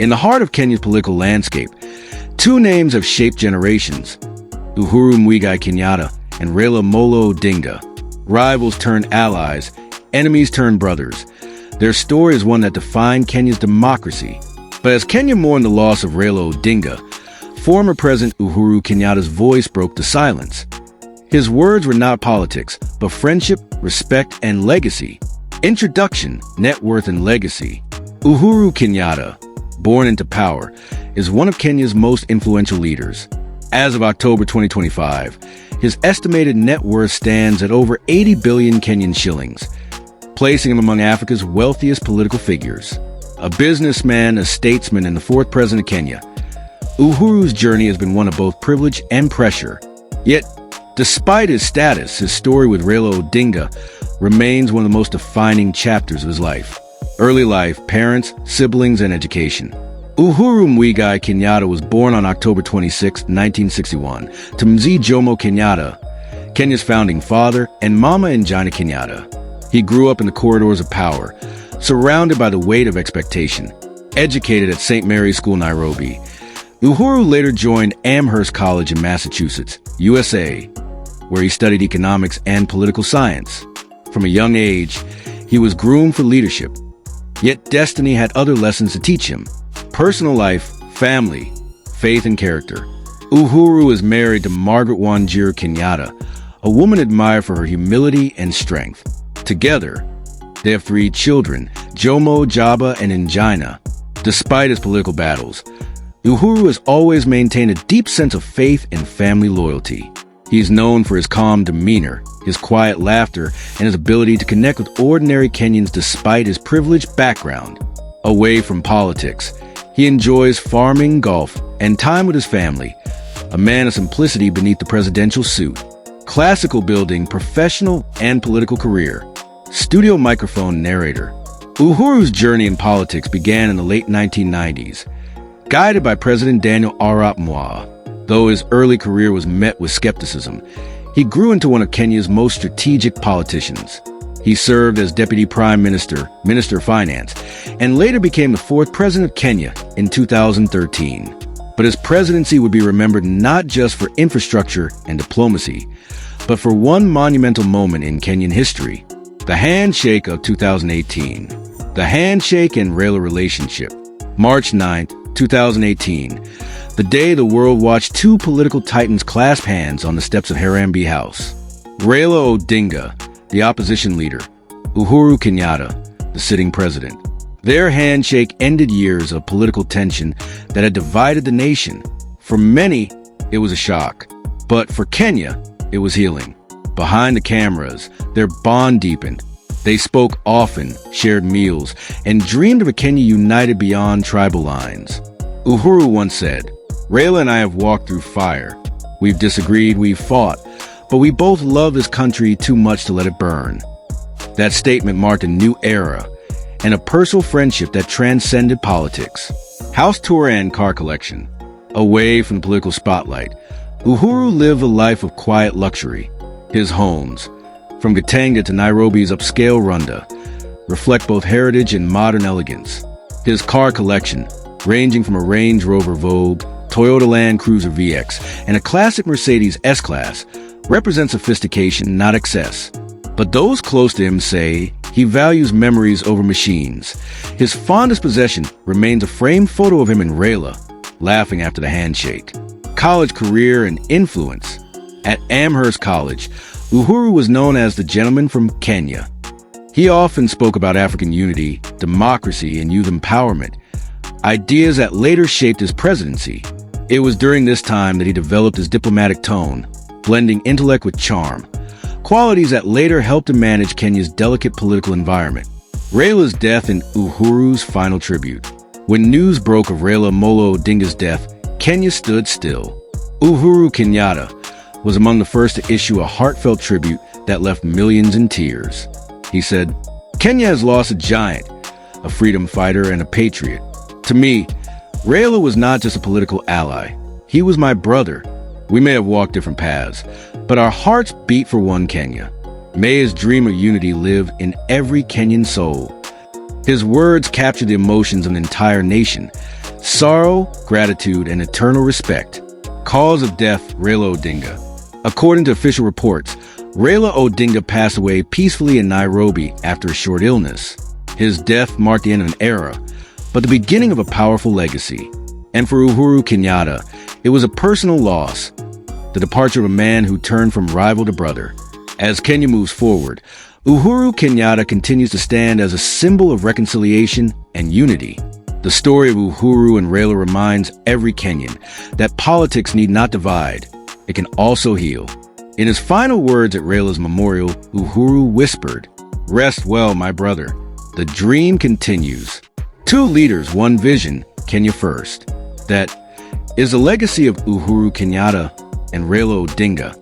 In the heart of Kenya's political landscape, two names have shaped generations: Uhuru Kenyatta and Raila Odinga. Rivals turned allies, enemies turned brothers. Their story is one that defined Kenya's democracy. But as Kenya mourned the loss of Raila Odinga, former President Uhuru Kenyatta's voice broke the silence. His words were not politics, but friendship, respect, and legacy. Introduction, net worth, and legacy. Uhuru Kenyatta, born into power, is one of Kenya's most influential leaders. As of October 2025, his estimated net worth stands at over 80 billion Kenyan shillings, placing him among Africa's wealthiest political figures. A businessman, a statesman, and the fourth president of Kenya, Uhuru's journey has been one of both privilege and pressure. Yet, despite his status, his story with Raila Odinga remains one of the most defining chapters of his life. Early life, parents, siblings, and education. Uhuru Kenyatta was born on October 26, 1961, to Mzee Jomo Kenyatta, Kenya's founding father, and Mama Njana Kenyatta. He grew up in the corridors of power, surrounded by the weight of expectation. Educated at St. Mary's School, Nairobi, Uhuru later joined Amherst College in Massachusetts, USA, where he studied economics and political science. From a young age, he was groomed for leadership. Yet destiny had other lessons to teach him: personal life, family, faith, and character. Uhuru is married to Margaret Wanjiru Kenyatta, a woman admired for her humility and strength. Together, they have 3 children, Jomo, Jaba, and Njana. Despite his political battles, Uhuru has always maintained a deep sense of faith and family loyalty. He is known for his calm demeanor, his quiet laughter, and his ability to connect with ordinary Kenyans despite his privileged background. Away from politics, he enjoys farming, golf, and time with his family, a man of simplicity beneath the presidential suit. Classical building, professional and political career. Studio microphone narrator. Uhuru's journey in politics began in the late 1990s, guided by President Daniel Arap Moi. Though his early career was met with skepticism, he grew into one of Kenya's most strategic politicians. He served as Deputy Prime Minister, Minister of Finance, and later became the 4th President of Kenya in 2013. But his presidency would be remembered not just for infrastructure and diplomacy, but for one monumental moment in Kenyan history: the Handshake of 2018. The Handshake and Raila relationship. March 9, 2018. The day the world watched 2 political titans clasp hands on the steps of Harambee House. Raila Odinga, the opposition leader, Uhuru Kenyatta, the sitting president. Their handshake ended years of political tension that had divided the nation. For many, it was a shock. But for Kenya, it was healing. Behind the cameras, their bond deepened. They spoke often, shared meals, and dreamed of a Kenya united beyond tribal lines. Uhuru once said, "Raila and I have walked through fire. We've disagreed, we've fought, but we both love this country too much to let it burn." That statement marked a new era and a personal friendship that transcended politics. House tour and car collection. Away from the political spotlight, Uhuru lived a life of quiet luxury. His homes, from Gatanga to Nairobi's upscale Runda, reflect both heritage and modern elegance. His car collection, ranging from a Range Rover Vogue, Toyota Land Cruiser VX, and a classic Mercedes S-Class, represents sophistication, not excess. But those close to him say he values memories over machines. His fondest possession remains a framed photo of him and Raila, laughing after the handshake. College career and influence. At Amherst College, Uhuru was known as the gentleman from Kenya. He often spoke about African unity, democracy, and youth empowerment, ideas that later shaped his presidency. It was during this time that he developed his diplomatic tone, blending intellect with charm, qualities that later helped him manage Kenya's delicate political environment. Raila's death and Uhuru's final tribute. When news broke of Raila Odinga's death, Kenya stood still. Uhuru Kenyatta was among the first to issue a heartfelt tribute that left millions in tears. He said, "Kenya has lost a giant, a freedom fighter, and a patriot. To me, Raila was not just a political ally. He was my brother. We may have walked different paths, but our hearts beat for one Kenya. May his dream of unity live in every Kenyan soul." His words captured the emotions of an entire nation, Sorrow, gratitude, and eternal respect. Cause of death, Raila Odinga. According to official reports, Raila Odinga passed away peacefully in Nairobi after a short illness. His death marked the end of an era, but the beginning of a powerful legacy. And for Uhuru Kenyatta, it was a personal loss, the departure of a man who turned from rival to brother. As Kenya moves forward, Uhuru Kenyatta continues to stand as a symbol of reconciliation and unity. The story of Uhuru and Raila reminds every Kenyan that politics need not divide, it can also heal. In his final words at Raila's memorial, Uhuru whispered, "Rest well, my brother. The dream continues." Two leaders, one vision, Kenya first. That is the legacy of Uhuru Kenyatta and Raila Odinga.